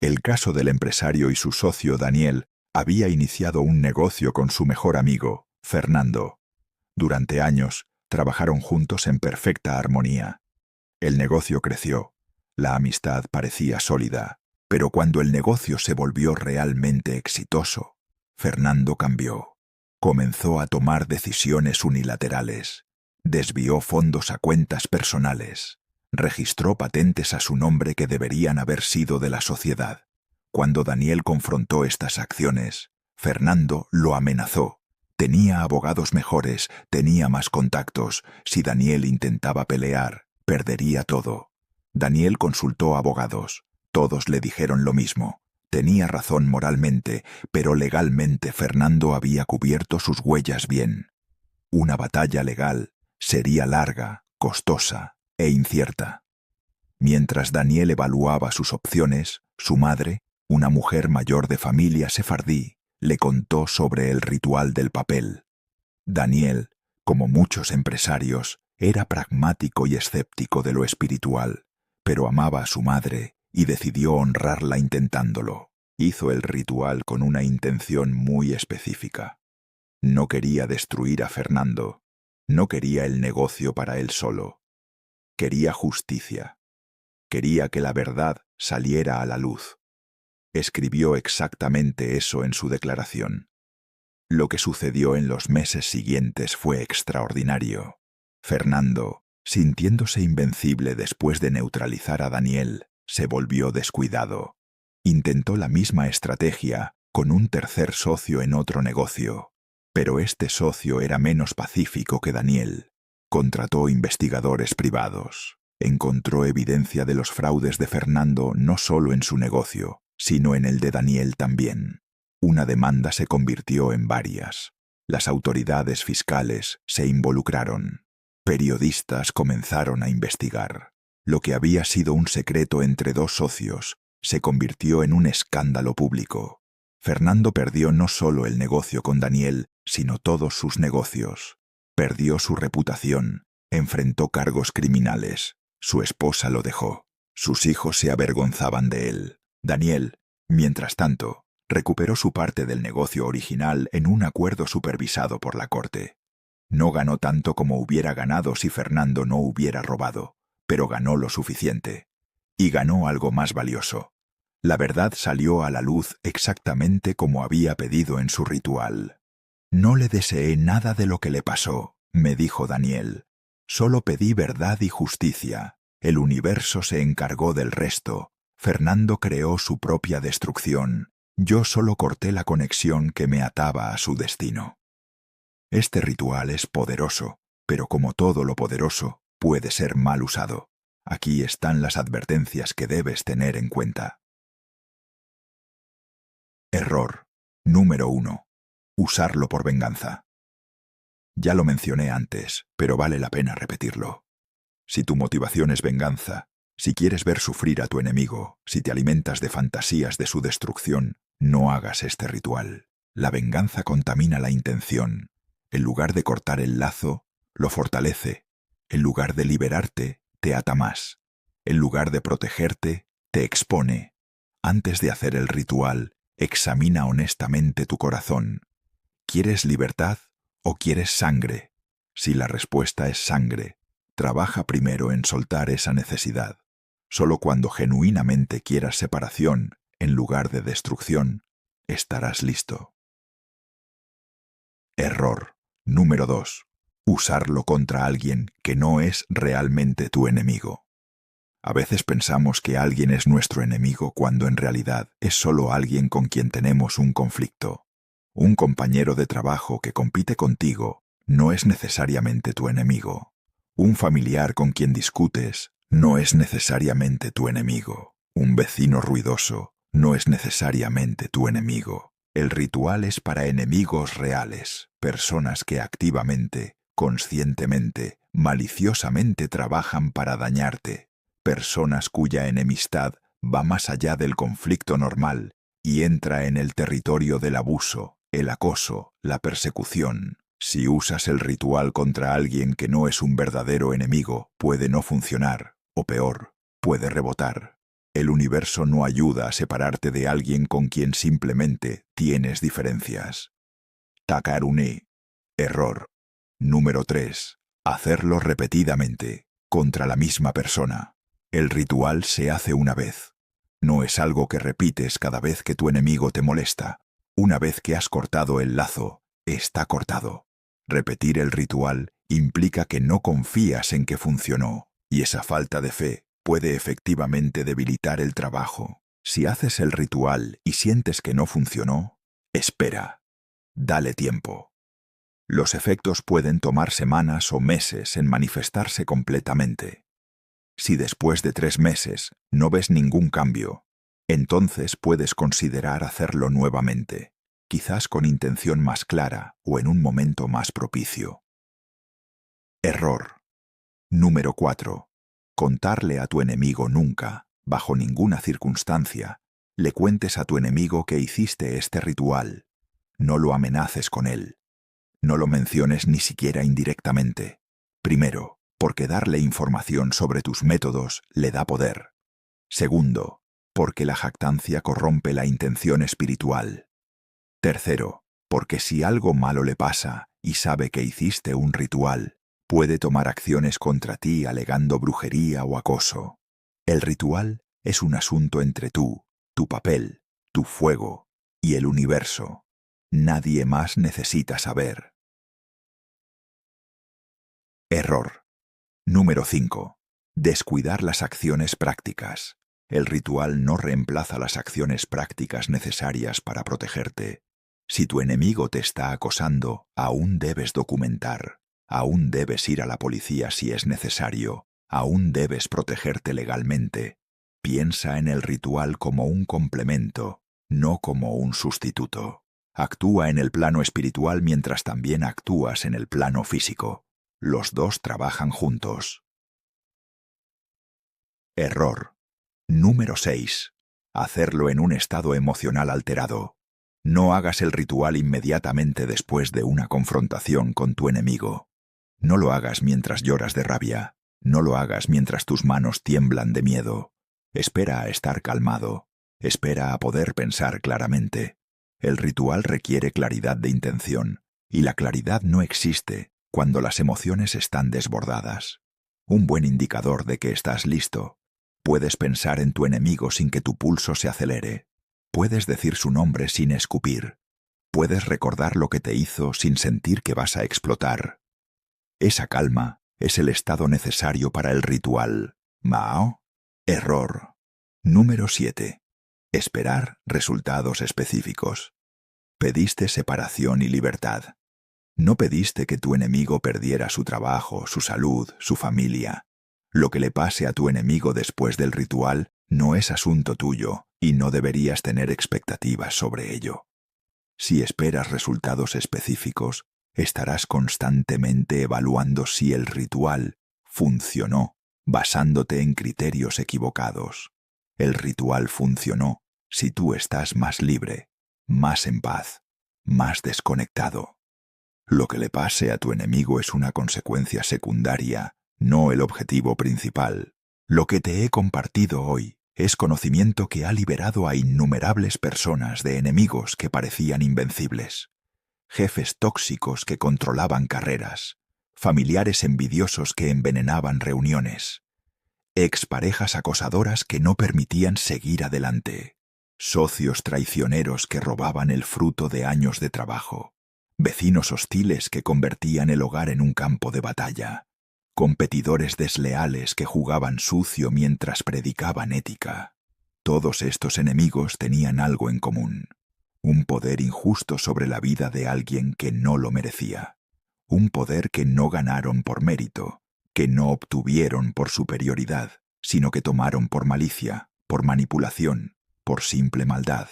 El caso del empresario y su socio Daniel había iniciado un negocio con su mejor amigo, Fernando. Durante años, trabajaron juntos en perfecta armonía. El negocio creció. La amistad parecía sólida, pero cuando el negocio se volvió realmente exitoso, Fernando cambió. Comenzó a tomar decisiones unilaterales. Desvió fondos a cuentas personales. Registró patentes a su nombre que deberían haber sido de la sociedad. Cuando Daniel confrontó estas acciones, Fernando lo amenazó. Tenía abogados mejores, tenía más contactos. Si Daniel intentaba pelear, perdería todo. Daniel consultó abogados. Todos le dijeron lo mismo. Tenía razón moralmente, pero legalmente Fernando había cubierto sus huellas bien. Una batalla legal sería larga, costosa e incierta. Mientras Daniel evaluaba sus opciones, su madre, una mujer mayor de familia sefardí, le contó sobre el ritual del papel. Daniel, como muchos empresarios, era pragmático y escéptico de lo espiritual, pero amaba a su madre y decidió honrarla intentándolo. Hizo el ritual con una intención muy específica. No quería destruir a Fernando. No quería el negocio para él solo. Quería justicia. Quería que la verdad saliera a la luz. Escribió exactamente eso en su declaración. Lo que sucedió en los meses siguientes fue extraordinario. Fernando, sintiéndose invencible después de neutralizar a Daniel, se volvió descuidado. Intentó la misma estrategia con un tercer socio en otro negocio, pero este socio era menos pacífico que Daniel. Contrató investigadores privados. Encontró evidencia de los fraudes de Fernando no solo en su negocio, sino en el de Daniel también. Una demanda se convirtió en varias. Las autoridades fiscales se involucraron. Periodistas comenzaron a investigar. Lo que había sido un secreto entre dos socios se convirtió en un escándalo público. Fernando perdió no solo el negocio con Daniel, sino todos sus negocios. Perdió su reputación, enfrentó cargos criminales. Su esposa lo dejó. Sus hijos se avergonzaban de él. Daniel, mientras tanto, recuperó su parte del negocio original en un acuerdo supervisado por la corte. No ganó tanto como hubiera ganado si Fernando no hubiera robado, pero ganó lo suficiente. Y ganó algo más valioso. La verdad salió a la luz exactamente como había pedido en su ritual. No le deseé nada de lo que le pasó, me dijo Daniel. Solo pedí verdad y justicia. El universo se encargó del resto. Fernando creó su propia destrucción. Yo solo corté la conexión que me ataba a su destino. Este ritual es poderoso, pero como todo lo poderoso, puede ser mal usado. Aquí están las advertencias que debes tener en cuenta. Error. Número 1. Usarlo por venganza. Ya lo mencioné antes, pero vale la pena repetirlo. Si tu motivación es venganza, si quieres ver sufrir a tu enemigo, si te alimentas de fantasías de su destrucción, no hagas este ritual. La venganza contamina la intención. En lugar de cortar el lazo, lo fortalece. En lugar de liberarte, te ata más. En lugar de protegerte, te expone. Antes de hacer el ritual, examina honestamente tu corazón. ¿Quieres libertad o quieres sangre? Si la respuesta es sangre, trabaja primero en soltar esa necesidad. Solo cuando genuinamente quieras separación, en lugar de destrucción, estarás listo. Error. Número 2. Usarlo contra alguien que no es realmente tu enemigo. A veces pensamos que alguien es nuestro enemigo cuando en realidad es solo alguien con quien tenemos un conflicto. Un compañero de trabajo que compite contigo no es necesariamente tu enemigo. Un familiar con quien discutes no es necesariamente tu enemigo. Un vecino ruidoso no es necesariamente tu enemigo. El ritual es para enemigos reales, personas que activamente, conscientemente, maliciosamente trabajan para dañarte, personas cuya enemistad va más allá del conflicto normal y entra en el territorio del abuso, el acoso, la persecución. Si usas el ritual contra alguien que no es un verdadero enemigo, puede no funcionar, o peor, puede rebotar. El universo no ayuda a separarte de alguien con quien simplemente tienes diferencias. Takarune. Error. Número 3. Hacerlo repetidamente, contra la misma persona. El ritual se hace una vez. No es algo que repites cada vez que tu enemigo te molesta. Una vez que has cortado el lazo, está cortado. Repetir el ritual implica que no confías en que funcionó, y esa falta de fe puede efectivamente debilitar el trabajo. Si haces el ritual y sientes que no funcionó, espera. Dale tiempo. Los efectos pueden tomar semanas o meses en manifestarse completamente. Si después de 3 meses no ves ningún cambio, entonces puedes considerar hacerlo nuevamente, quizás con intención más clara o en un momento más propicio. Error. Número 4. Contarle a tu enemigo nunca, bajo ninguna circunstancia, le cuentes a tu enemigo que hiciste este ritual. No lo amenaces con él. No lo menciones ni siquiera indirectamente. Primero, porque darle información sobre tus métodos le da poder. Segundo, porque la jactancia corrompe la intención espiritual. Tercero, porque si algo malo le pasa y sabe que hiciste un ritual, puede tomar acciones contra ti alegando brujería o acoso. El ritual es un asunto entre tú, tu papel, tu fuego y el universo. Nadie más necesita saber. Error. Número 5. Descuidar las acciones prácticas. El ritual no reemplaza las acciones prácticas necesarias para protegerte. Si tu enemigo te está acosando, aún debes documentar. Aún debes ir a la policía si es necesario. Aún debes protegerte legalmente. Piensa en el ritual como un complemento, no como un sustituto. Actúa en el plano espiritual mientras también actúas en el plano físico. Los dos trabajan juntos. Error. Número 6. Hacerlo en un estado emocional alterado. No hagas el ritual inmediatamente después de una confrontación con tu enemigo. No lo hagas mientras lloras de rabia. No lo hagas mientras tus manos tiemblan de miedo. Espera a estar calmado. Espera a poder pensar claramente. El ritual requiere claridad de intención, y la claridad no existe cuando las emociones están desbordadas. Un buen indicador de que estás listo. Puedes pensar en tu enemigo sin que tu pulso se acelere. Puedes decir su nombre sin escupir. Puedes recordar lo que te hizo sin sentir que vas a explotar. Esa calma es el estado necesario para el ritual. Mao. Error. Número 7. Esperar resultados específicos. Pediste separación y libertad. No pediste que tu enemigo perdiera su trabajo, su salud, su familia. Lo que le pase a tu enemigo después del ritual no es asunto tuyo y no deberías tener expectativas sobre ello. Si esperas resultados específicos, estarás constantemente evaluando si el ritual funcionó, basándote en criterios equivocados. El ritual funcionó si tú estás más libre, más en paz, más desconectado. Lo que le pase a tu enemigo es una consecuencia secundaria, no el objetivo principal. Lo que te he compartido hoy es conocimiento que ha liberado a innumerables personas de enemigos que parecían invencibles. Jefes tóxicos que controlaban carreras, familiares envidiosos que envenenaban reuniones, exparejas acosadoras que no permitían seguir adelante, socios traicioneros que robaban el fruto de años de trabajo, vecinos hostiles que convertían el hogar en un campo de batalla, competidores desleales que jugaban sucio mientras predicaban ética. Todos estos enemigos tenían algo en común: un poder injusto sobre la vida de alguien que no lo merecía, un poder que no ganaron por mérito, que no obtuvieron por superioridad, sino que tomaron por malicia, por manipulación, por simple maldad.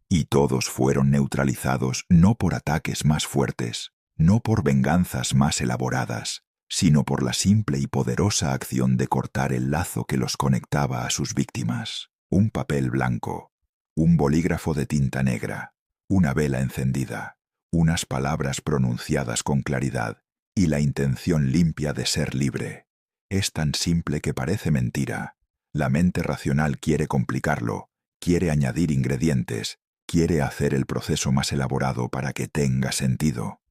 Y todos fueron neutralizados no por ataques más fuertes, no por venganzas más elaboradas, sino por la simple y poderosa acción de cortar el lazo que los conectaba a sus víctimas: un papel blanco, un bolígrafo de tinta negra, una vela encendida, unas palabras pronunciadas con claridad y la intención limpia de ser libre. Es tan simple que parece mentira. La mente racional quiere complicarlo, quiere añadir ingredientes, quiere hacer el proceso más elaborado para que tenga sentido.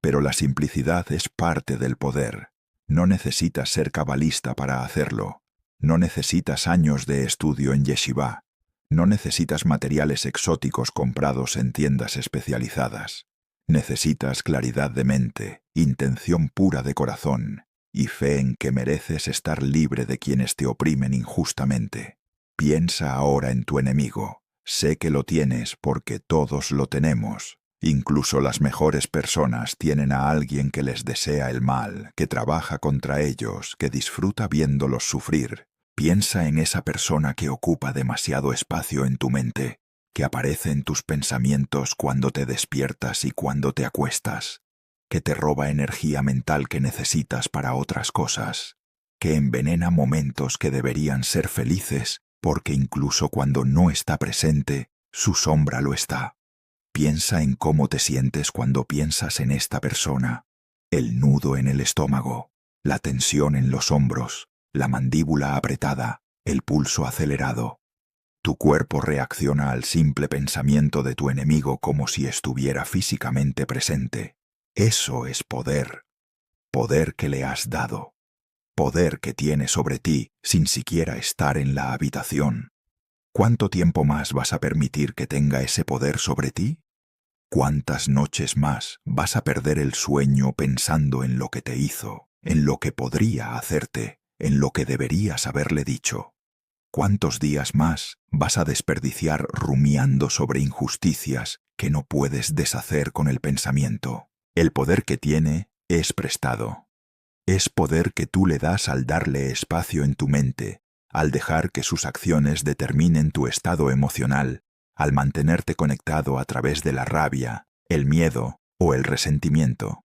Pero la simplicidad es parte del poder. No necesitas ser cabalista para hacerlo. No necesitas años de estudio en yeshivá. No necesitas materiales exóticos comprados en tiendas especializadas. Necesitas claridad de mente, intención pura de corazón y fe en que mereces estar libre de quienes te oprimen injustamente. Piensa ahora en tu enemigo. Sé que lo tienes porque todos lo tenemos. Incluso las mejores personas tienen a alguien que les desea el mal, que trabaja contra ellos, que disfruta viéndolos sufrir. Piensa en esa persona que ocupa demasiado espacio en tu mente, que aparece en tus pensamientos cuando te despiertas y cuando te acuestas, que te roba energía mental que necesitas para otras cosas, que envenena momentos que deberían ser felices, porque incluso cuando no está presente, su sombra lo está. Piensa en cómo te sientes cuando piensas en esta persona: el nudo en el estómago, la tensión en los hombros, la mandíbula apretada, el pulso acelerado. Tu cuerpo reacciona al simple pensamiento de tu enemigo como si estuviera físicamente presente. Eso es poder. Poder que le has dado. Poder que tiene sobre ti sin siquiera estar en la habitación. ¿Cuánto tiempo más vas a permitir que tenga ese poder sobre ti? ¿Cuántas noches más vas a perder el sueño pensando en lo que te hizo, en lo que podría hacerte, en lo que deberías haberle dicho? ¿Cuántos días más vas a desperdiciar rumiando sobre injusticias que no puedes deshacer con el pensamiento? El poder que tiene es prestado. Es poder que tú le das al darle espacio en tu mente, al dejar que sus acciones determinen tu estado emocional, al mantenerte conectado a través de la rabia, el miedo o el resentimiento.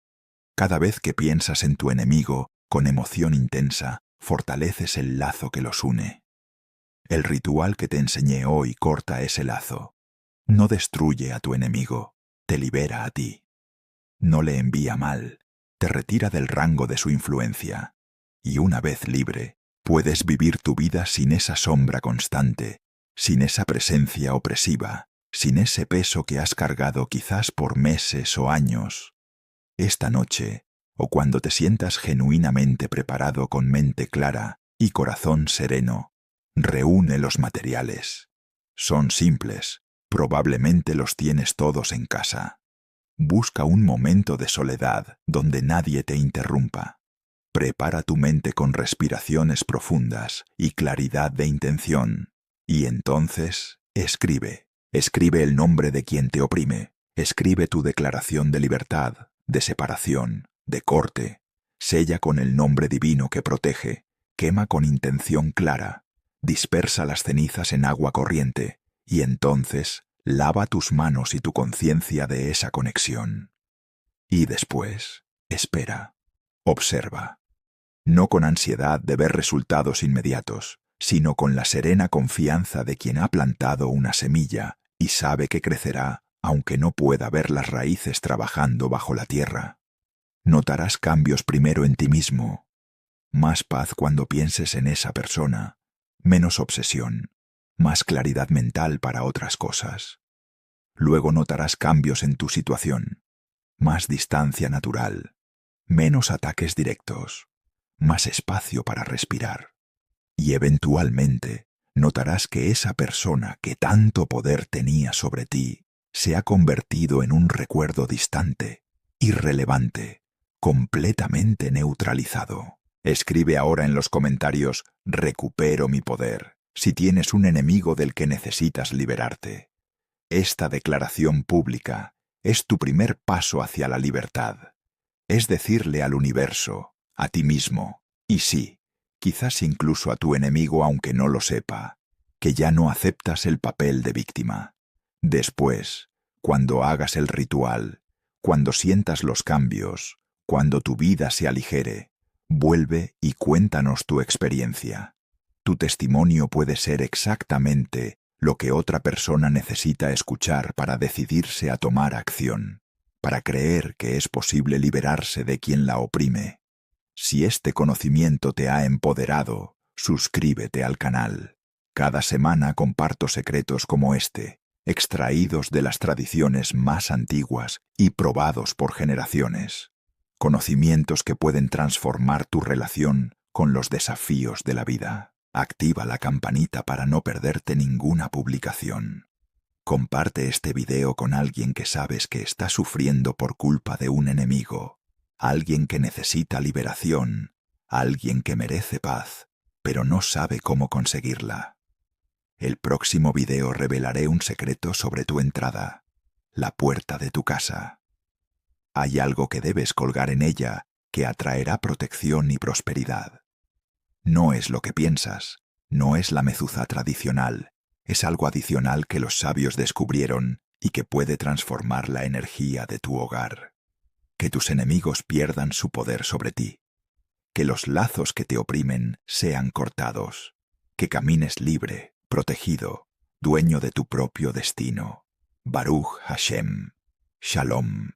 Cada vez que piensas en tu enemigo con emoción intensa, fortaleces el lazo que los une. El ritual que te enseñé hoy corta ese lazo. No destruye a tu enemigo, te libera a ti. No le envía mal, te retira del rango de su influencia. Y una vez libre, puedes vivir tu vida sin esa sombra constante, sin esa presencia opresiva, sin ese peso que has cargado quizás por meses o años. Esta noche, o cuando te sientas genuinamente preparado con mente clara y corazón sereno, reúne los materiales. Son simples, probablemente los tienes todos en casa. Busca un momento de soledad donde nadie te interrumpa. Prepara tu mente con respiraciones profundas y claridad de intención. Y entonces, escribe. Escribe el nombre de quien te oprime. Escribe tu declaración de libertad, de separación, de corte. Sella con el nombre divino que protege. Quema con intención clara. Dispersa las cenizas en agua corriente. Y entonces, lava tus manos y tu conciencia de esa conexión. Y después, espera. Observa. No con ansiedad de ver resultados inmediatos, sino con la serena confianza de quien ha plantado una semilla y sabe que crecerá, aunque no pueda ver las raíces trabajando bajo la tierra. Notarás cambios primero en ti mismo. Más paz cuando pienses en esa persona, menos obsesión, más claridad mental para otras cosas. Luego notarás cambios en tu situación, más distancia natural, menos ataques directos, más espacio para respirar. Y eventualmente notarás que esa persona que tanto poder tenía sobre ti se ha convertido en un recuerdo distante, irrelevante, completamente neutralizado. Escribe ahora en los comentarios «Recupero mi poder» si tienes un enemigo del que necesitas liberarte. Esta declaración pública es tu primer paso hacia la libertad. Es decirle al universo, a ti mismo, y sí, quizás incluso a tu enemigo aunque no lo sepa, que ya no aceptas el papel de víctima. Después, cuando hagas el ritual, cuando sientas los cambios, cuando tu vida se aligere, vuelve y cuéntanos tu experiencia. Tu testimonio puede ser exactamente lo que otra persona necesita escuchar para decidirse a tomar acción, para creer que es posible liberarse de quien la oprime. Si este conocimiento te ha empoderado, suscríbete al canal. Cada semana comparto secretos como este, extraídos de las tradiciones más antiguas y probados por generaciones. Conocimientos que pueden transformar tu relación con los desafíos de la vida. Activa la campanita para no perderte ninguna publicación. Comparte este video con alguien que sabes que está sufriendo por culpa de un enemigo, alguien que necesita liberación, alguien que merece paz, pero no sabe cómo conseguirla. El próximo video revelaré un secreto sobre tu entrada, la puerta de tu casa. Hay algo que debes colgar en ella que atraerá protección y prosperidad. No es lo que piensas, no es la mezuzá tradicional, es algo adicional que los sabios descubrieron y que puede transformar la energía de tu hogar. Que tus enemigos pierdan su poder sobre ti. Que los lazos que te oprimen sean cortados. Que camines libre, protegido, dueño de tu propio destino. Baruch Hashem. Shalom.